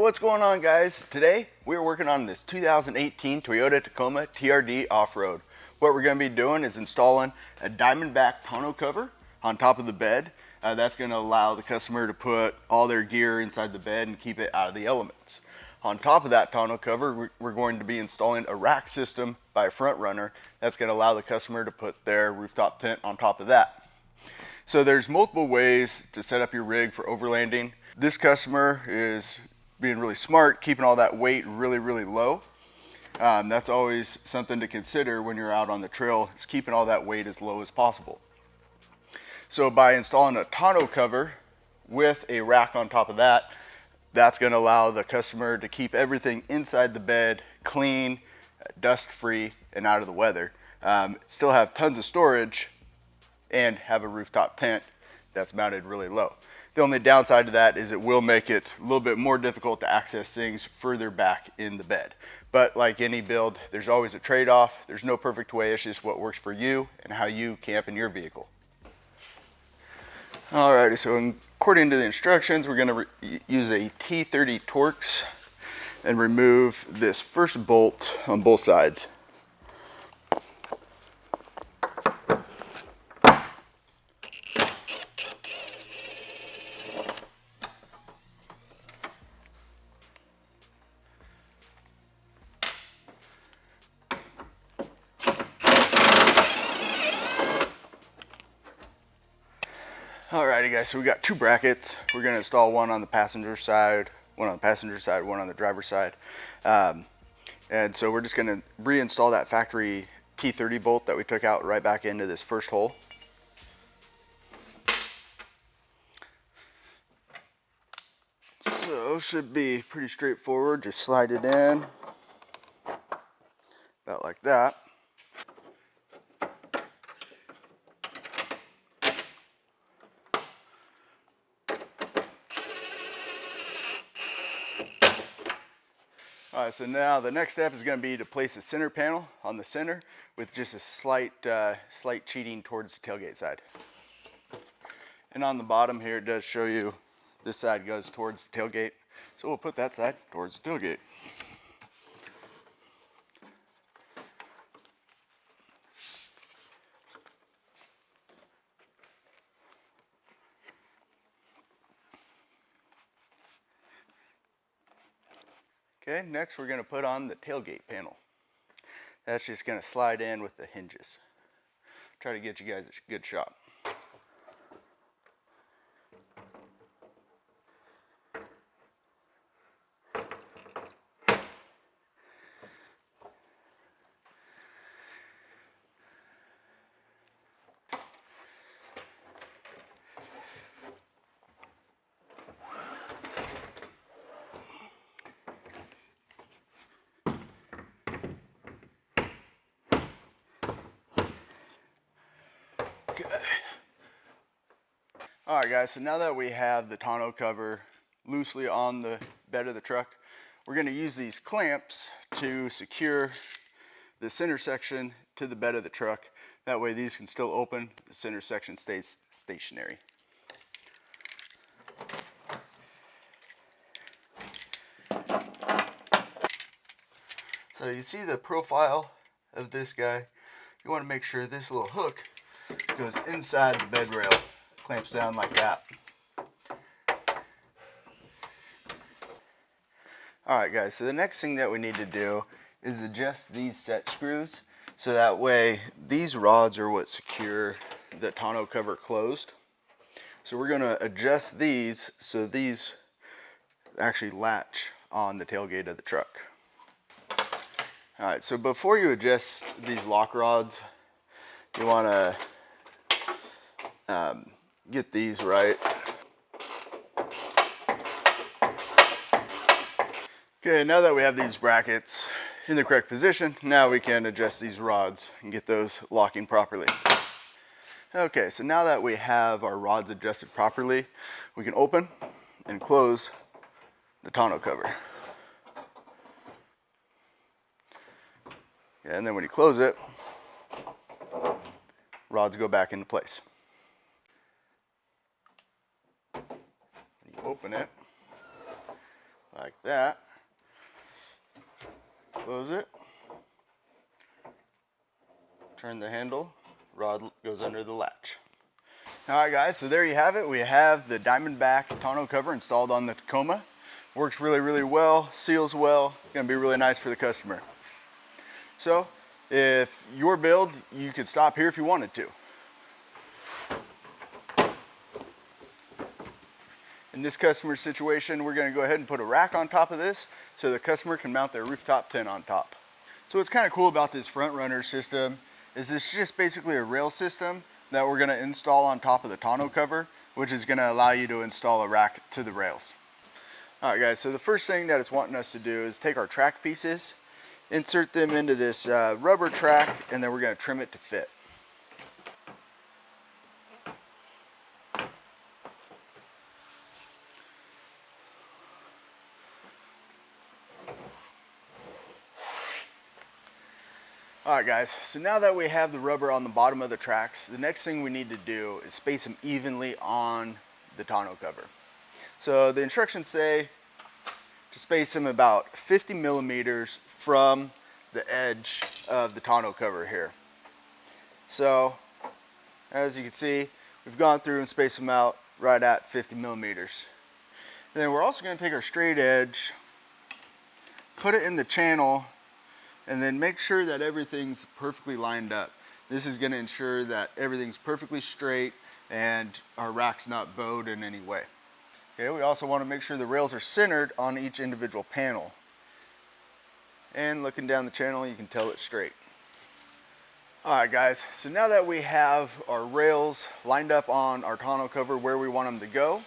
What's going on, guys? Today we're working on this 2018 Toyota Tacoma TRD off-road. What we're going to be doing is installing a Diamondback tonneau cover on top of the bed. That's going to allow the customer to put all their gear inside the bed and keep it out of the elements. On top of that tonneau cover, we're going to be installing a rack system by a front runner that's going to allow the customer to put their rooftop tent on top of that. So there's multiple ways to set up your rig for overlanding. This customer is being really smart, keeping all that weight really low. That's always something to consider when you're out on the trail, is keeping all that weight as low as possible. So by installing a tonneau cover with a rack on top of that, that's going to allow the customer to keep everything inside the bed clean, dust free, and out of the weather. Still have tons of storage and have a rooftop tent that's mounted really low. The only downside to that is it will make it a little bit more difficult to access things further back in the bed. But like any build, there's always a trade-off. There's no perfect way, it's just what works for you and how you camp in your vehicle. Alrighty, so according to the instructions, we're going to use a T30 Torx and remove this first bolt on both sides. Alrighty guys, so we got two brackets. We're going to install one on the passenger side, one on the driver's side. And so we're just going to reinstall that factory T30 bolt that we took out right back into this first hole. So should be pretty straightforward. Just slide it in about like that. Alright, so now the next step is going to be to place a center panel on the center with just a slight cheating towards the tailgate side. And on the bottom here, it does show you this side goes towards the tailgate. So we'll put that side towards the tailgate. Okay, next we're going to put on the tailgate panel. That's just going to slide in with the hinges. Try to get you guys a good shot. Alright guys, so now that we have the tonneau cover loosely on the bed of the truck, we're going to use these clamps to secure the center section to the bed of the truck. That way these can still open, the center section stays stationary. So you see the profile of this guy. You want to make sure this little hook goes inside the bed rail. Clamps down like that. Alright guys, so the next thing that we need to do is adjust these set screws so that way these rods are what secure the tonneau cover closed. So we're going to adjust these so these actually latch on the tailgate of the truck. Alright, so before you adjust these lock rods, you want to get these right. Okay, now that we have these brackets in the correct position, now we can adjust these rods and get those locking properly. Okay, so now that we have our rods adjusted properly, we can open and close the tonneau cover. And then when you close it, rods go back into place. When you open it, like like that. Close it. Turn the handle. Rod goes under the latch. Alright guys, so there you have it. We have the Diamondback tonneau cover installed on the Tacoma. Works really, really well, seals well, gonna be really nice for the customer. So, if your build, you could stop here if you wanted to. In this customer's situation, we're gonna go ahead and put a rack on top of this so the customer can mount their rooftop tent on top. So what's kind of cool about this front runner system is it's just basically a rail system that we're gonna install on top of the tonneau cover, which is gonna allow you to install a rack to the rails. All right guys, so the first thing that it's wanting us to do is take our track pieces, insert them into this rubber track, and then we're gonna trim it to fit. Alright guys, so now that we have the rubber on the bottom of the tracks, the next thing we need to do is space them evenly on the tonneau cover. So the instructions say to space them about 50 millimeters from the edge of the tonneau cover here. So as you can see, we've gone through and spaced them out right at 50 millimeters. And then we're also going to take our straight edge, put it in the channel, and then make sure that everything's perfectly lined up. This is going to ensure that everything's perfectly straight and our rack's not bowed in any way. Okay, we also want to make sure the rails are centered on each individual panel. And looking down the channel, you can tell it's straight. Alright guys, so now that we have our rails lined up on our tonneau cover where we want them to go,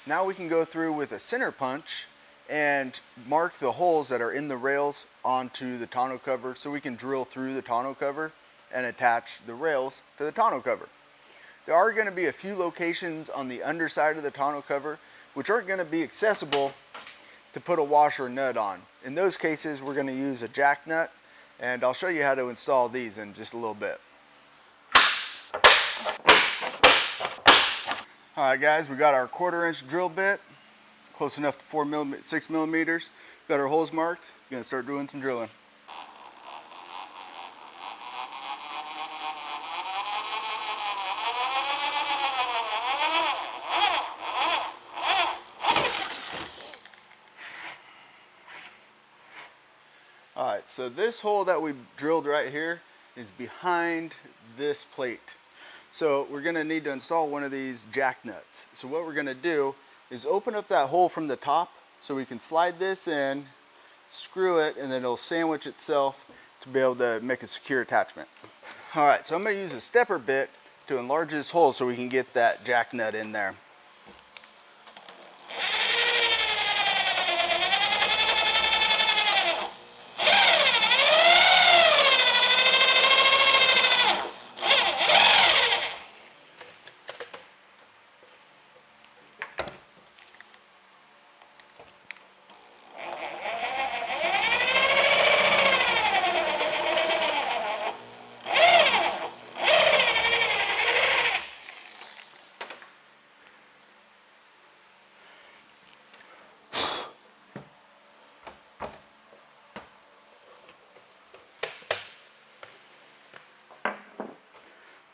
now we can go through with a center punch and mark the holes that are in the rails onto the tonneau cover so we can drill through the tonneau cover and attach the rails to the tonneau cover. There are going to be a few locations on the underside of the tonneau cover which aren't going to be accessible to put a washer or nut on. In those cases we're going to use a jack nut, and I'll show you how to install these in just a little bit. Alright guys, we got our 1/4 inch drill bit, close enough to 6 millimeters. Got our holes marked. Gonna start doing some drilling. Alright, so this hole that we drilled right here is behind this plate. So we're gonna need to install one of these jack nuts. So what we're gonna do is open up that hole from the top so we can slide this in, screw it, and then it'll sandwich itself to be able to make a secure attachment. Alright, so I'm going to use a stepper bit to enlarge this hole so we can get that jack nut in there.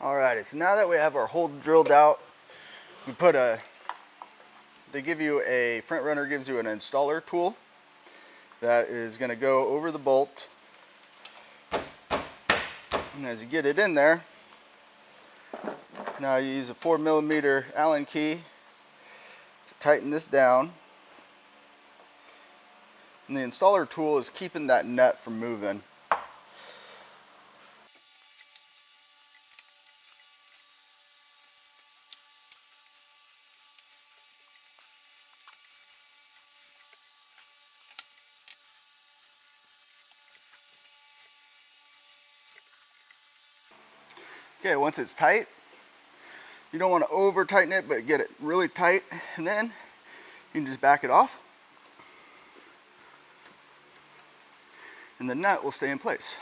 Alrighty, so now that we have our hole drilled out, we put front runner gives you an installer tool that is going to go over the bolt. And as you get it in there, now you use a 4 millimeter Allen key to tighten this down. And the installer tool is keeping that nut from moving. Okay, once it's tight, you don't want to over tighten it, but get it really tight, and then you can just back it off and the nut will stay in place.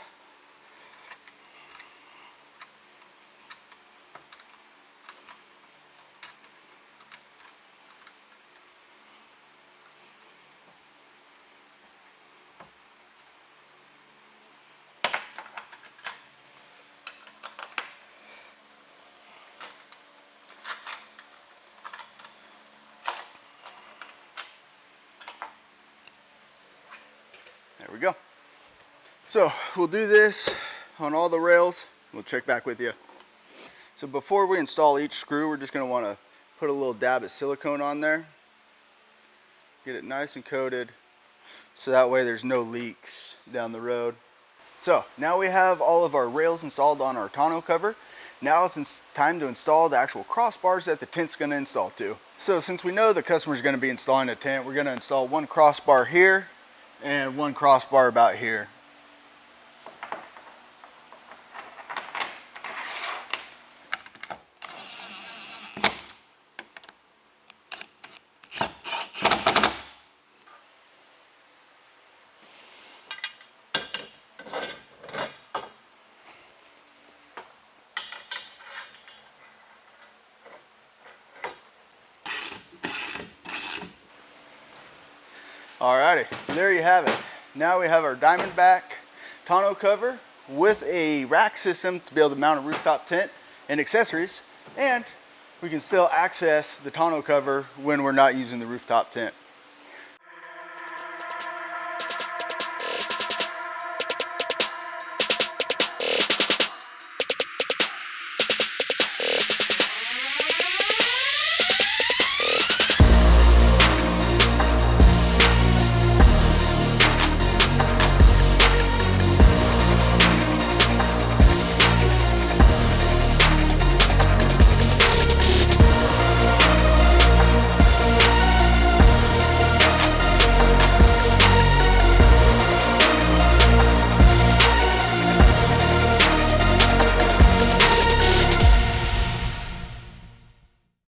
we go. So we'll do this on all the rails. We'll check back with you. So before we install each screw, we're just going to want to put a little dab of silicone on there. Get it nice and coated so that way there's no leaks down the road. So now we have all of our rails installed on our tonneau cover. Now it's time to install the actual crossbars that the tent's going to install to. So since we know the customer's going to be installing a tent, we're going to install one crossbar here and one crossbar about here. Alrighty, so there you have it. Now we have our Diamondback tonneau cover with a rack system to be able to mount a rooftop tent and accessories, and we can still access the tonneau cover when we're not using the rooftop tent.